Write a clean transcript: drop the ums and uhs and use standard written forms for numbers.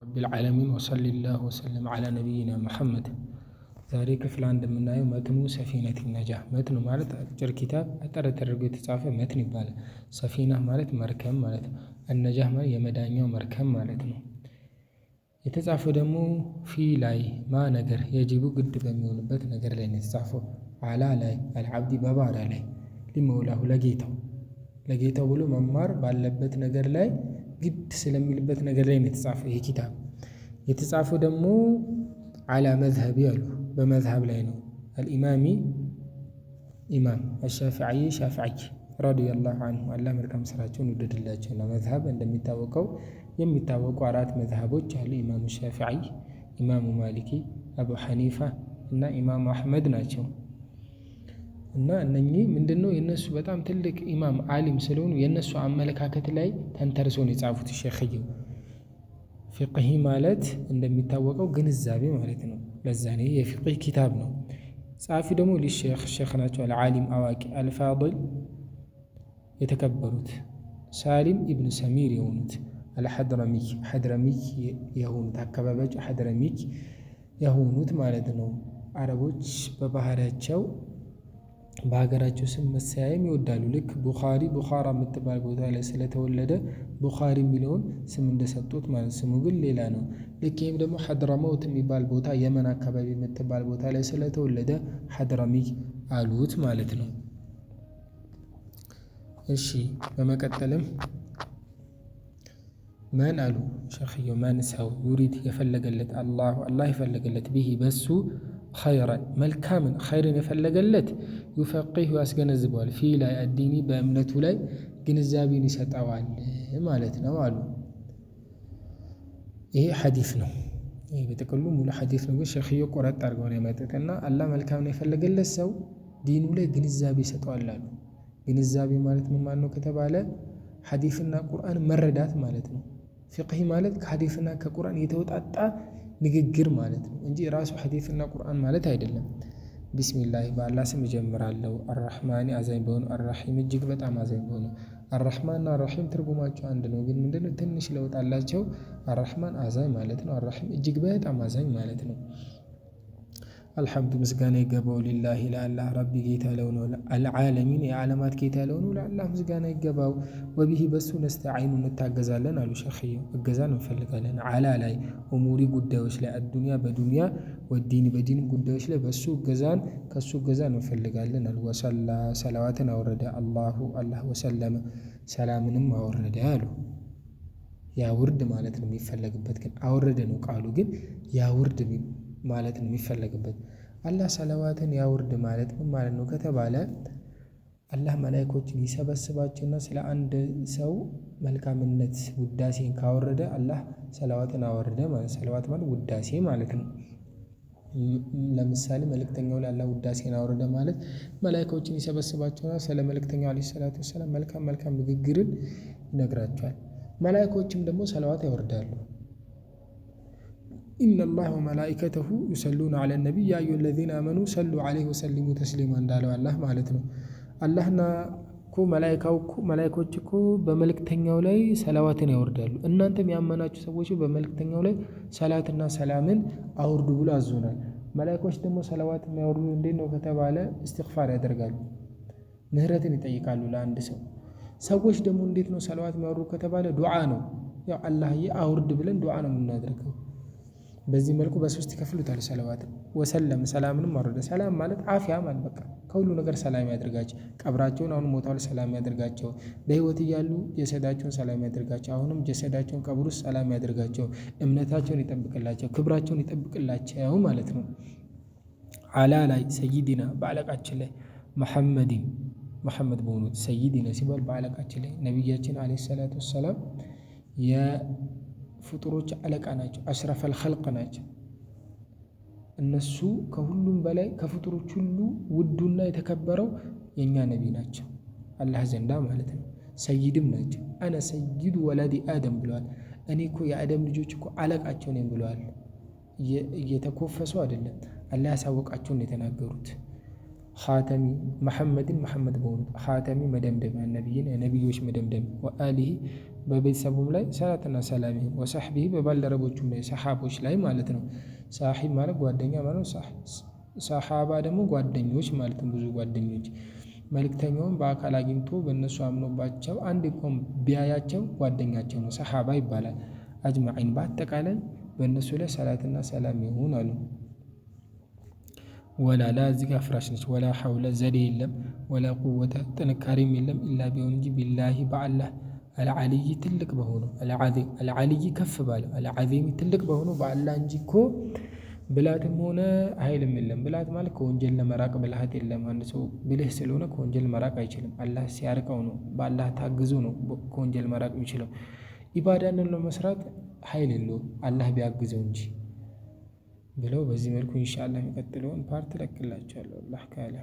رب العالمين وصلى الله وسلم على نبينا محمد ዛሬ ክፍል አንድ የምናየው መትኑ ሰፊነት ነጃህ። መትኑ ማለት አጭር ኪታብ አጠር ተደርጎ የተጻፈ መትን ይባላል። ሰፊና ማለት መርከብ ማለት ነው። አነጃህ ማለት የመዳኛው መርከብ ማለት ነው። የተጻፈው ደግሞ ፊ ላይ ማ ነገር የጅቡ ግድ በሚሆንበት ነገር ላይ ነው የተጻፈው። አላ ላይ አልዓብዲ በባሪያ ላይ ሊመውላሁ ለጌታው ብሎ መማር ባለበት ነገር ላይ ግድ ስለሚልበት ነገር ላይ ነው የተጻፈው። ይህ ኪታብ የተጻፈው ደግሞ አላ መዝሀቢ አሉ በመዝሀብ ላይ ነው። አልኢማሚ ኢማም አሻፊዒ ሻፊዒ ረዲየላሁ ዐንሁ አላህ መልካም ስራቸውን ይውደድላቸው። እና መዝሀብ እንደሚታወቀው የሚታወቁ አራት መዝሀቦች አሉ። ኢማሙ ሻፊዒ፣ ኢማሙ ማሊኪ፣ አቡ ሐኒፋ እና ኢማሙ አሕመድ ናቸው። እና እነኚህ ምንድነው የነሱ በጣም ትልቅ ኢማም ዓሊም ስለሆኑ የነሱ አመለካከት ላይ ተንተርሶ ነው የጻፉት። ሼኽየው ፊቅሂ ማለት እንደሚታወቀው ግንዛቤ ማለት ነው። ለዛ ነው የፊቅህ ኪታብ ነው። ጸሐፊው ደግሞ ሼኽ ናቸው። አልዓሊም አዋቂ አልፋዲል የተከበሩት ሳሊም ኢብን ሰሚር የሆኑት ሐድረሚክ የሆኑት አካባቢያቸው ሐድረሚክ የሆኑት ማለት ነው። አረቦች በባህሪያቸው በሀገራቸው ስም መሰያየም ይወዳሉ። ልክ ቡኻራ የምትባል ቦታ ላይ ስለተወለደ ቡኻሪ የሚለውን ስም እንደሰጡት ማለት ስሙ ግን ሌላ ነው። ልክ ይህም ደግሞ ሐድረመውት የሚባል ቦታ የመን አካባቢ የምትባል ቦታ ላይ ስለተወለደ ሐድረሚክ አሉት ማለት ነው። እሺ በመቀጠልም መን አሉ ሸኽየው መን ሰው ዩሪድ የፈለገለት አላህ የፈለገለት ቢሂ በሱ ኸይረን መልካምን ኸይርን የፈለገለት ዩፈቂሁ ያስገነዝበዋል ፊ ላይ አዲኒ በእምነቱ ላይ ግንዛቤን ይሰጠዋል ማለት ነው አሉ። ይሄ ሐዲስ ነው። ይሄ በጥቅሉ ሙሉ ሐዲስ ነው። ግን ሸኽየው ቆረጥ አድርገው ነው ያመጡትና አላህ መልካምን የፈለገለት ሰው ዲኑ ላይ ግንዛቤ ይሰጠዋል አሉ። ግንዛቤ ማለት ምን ማለት ነው ከተባለ ሐዲስና ቁርአን መረዳት ማለት ነው። ፊቅህ ማለት ከሐዲስና ከቁርአን የተወጣጣ ንግግር ማለት ነው እንጂ ራሱ ሐዲስና ቁርአን ማለት አይደለም። ቢስሚላህ በአላህ ስም እጀምራለሁ። አርራህማኒ አዛኝ በሆኑ አርራሂም እጅግ በጣም አዛኝ በሆኑ። አርራህማንና አርራሂም ትርጉማቸው አንድ ነው፣ ግን ምንድነው ትንሽ ለውጥ አላቸው። አርራህማን አዛኝ ማለት ነው። አርራሂም እጅግ በጣም አዛኝ ማለት ነው። አልሐምዱ ምስጋና ይገባው ሊላሂ ለአላህ ረቢ ጌታ ለሆነው አልዓለሚን የዓለማት ጌታ ለሆነው ለአላህ ምስጋና ይገባው። ወቢሂ በሱ ነስተዒኑ እንታገዛለን አሉ ሸኽየው። እገዛን እንፈልጋለን። አላ ላይ ኡሙሪ ጉዳዮች ላይ አዱንያ በዱንያ ወዲን በዲን ጉዳዮች ላይ በሱ ከሱ እገዛን እንፈልጋለን አሉ። ወሰላ ሰላዋትን አወረደ አላህ ወሰለመ ሰላምንም አወረደ አሉ። ያውርድ ማለት ነው የሚፈለግበት፣ ግን አወረደ ነው ቃሉ፣ ግን ያውርድ ማለት ነው የሚፈለግበት። አላህ ሰላዋትን ያውርድ ማለት ምን ማለት ነው ከተባለ አላህ መላእክቶችን ይሰበስባቸውና ስለ አንድ ሰው መልካምነት ውዳሴን ካወረደ አላህ ሰላዋትን አወረደ ማለት። ሰላዋት ማለት ውዳሴ ማለት ነው። ለምሳሌ መልእክተኛው ላይ አላህ ውዳሴን አወረደ ማለት መላእክቶችን ይሰበስባቸውና ስለ መልእክተኛው አለይሂ ሰላቱ ወሰላም መልካም ንግግርን ይነግራቸዋል። መላእክቶችም ደግሞ ሰላዋት ያወርዳሉ። ኢነላህ ወመላኢከተሁ ዩሰሉነ ዐለ ነቢይ ያ አዩሀ ለዚነ አመኑ ሰሉ ዐለይሂ ወሰሊሙ ተስሊማ እንዳለው አላህ ማለት ነው። አላህና መላኢኮች እኮ በመልእክተኛው ላይ ሰላዋትን ያወርዳሉ። እናንተም ያመናችሁ ሰዎች በመልእክተኛው ላይ ሰላትና ሰላምን አውርዱ ብሎ አዞናል። መላኢኮች ደግሞ ሰላዋት የሚያወርዱ እንዴት ነው ከተባለ እስትግፋር ያደርጋሉ፣ ምህረትን ይጠይቃሉ ለአንድ ሰው። ሰዎች ደግሞ እንዴት ነው ሰላዋት የሚያወርዱ ከተባለ ዱዓ ነው። ያው አላህዬ አውርድ ብለን ዱዓ ነው የምናደርገው። በዚህ መልኩ በሶስት ይከፍሉታል ሰላዋትን። ወሰለም ሰላምንም አወረደ። ሰላም ማለት አፍያ ማለት በቃ ከሁሉ ነገር ሰላም ያደርጋቸው። ቀብራቸውን አሁን ሞተዋል ሰላም ያደርጋቸው። በህይወት እያሉ ጀሰዳቸውን ሰላም ያደርጋቸው። አሁንም ጀሰዳቸውን ቀብር ውስጥ ሰላም ያደርጋቸው። እምነታቸውን ይጠብቅላቸው፣ ክብራቸውን ይጠብቅላቸው ማለት ነው። አላ ላይ ሰይዲና በአለቃችን ላይ መሐመድ በሆኑት ሰይዲና ሲባል በአለቃችን ላይ ነቢያችን አለይሂ ሰላቱ ወሰላም ፍጡሮች አለቃ ናቸው። አሽረፈል ኸልቅ ናቸው። እነሱ ከሁሉም በላይ ከፍጡሮች ሁሉ ውዱና የተከበረው የእኛ ነቢ ናቸው አላህ ዘንዳ ማለት ነው። ሰይድም ናቸው። አነ ሰይዱ ወላዲ አደም ብለዋል። እኔ እኮ የአደም ልጆች እኮ አለቃቸው ነኝ ብለዋል። እየተኮፈሱ አይደለም፣ አላህ ያሳወቃቸውን የተናገሩት። ኻተሚ መሐመድን መሐመድ በሆኑት ኻተሚ መደምደሚያ ነቢይን የነቢዮች መደምደሚያ ወአሊሂ በቤተሰቡም ላይ ሰላትና ሰላም ይሁን ወሰሕቢሂ በባልደረቦቹም ላይ ሰሓቦች ላይ ማለት ነው። ሳሒብ ማለት ጓደኛ ማለት ነው። ሰሓባ ደግሞ ጓደኞች ማለት ነው። ብዙ ጓደኞች መልእክተኛውን በአካል አግኝቶ በእነሱ አምኖባቸው አንድ ቆም ቢያያቸው ጓደኛቸው ነው፣ ሰሓባ ይባላል። አጅማዒን በአጠቃላይ በእነሱ ላይ ሰላትና ሰላም ይሁን አሉ። ወላ ላ እዚህ ጋር ፍራሽ ነች። ወላ ሐውለ ዘዴ የለም፣ ወላ ቁወተ ጥንካሬም የለም ኢላ ቢሆን እንጂ ቢላሂ በአላህ አልዓሊይ ትልቅ በሆነው አልዓሊይ ከፍ ባለው አልዓዚም ትልቅ በሆነው በአላህ እንጂ እኮ ብልሃትም ሆነ ኃይልም የለም። ብልሃት ማለት ከወንጀል ለመራቅ ብልሃት የለም። አንድ ሰው ብልህ ስለሆነ ከወንጀል መራቅ አይችልም። አላህ ሲያርቀው ነው፣ በአላህ ታግዞ ነው ከወንጀል መራቅ የሚችለው። ኢባዳንን ለመስራት ኃይል የለውም አላህ ቢያግዘው እንጂ ብለው በዚህ መልኩ ኢንሻአላህ የሚቀጥለውን ፓርት እለቅላችኋለሁ አላህ ካለ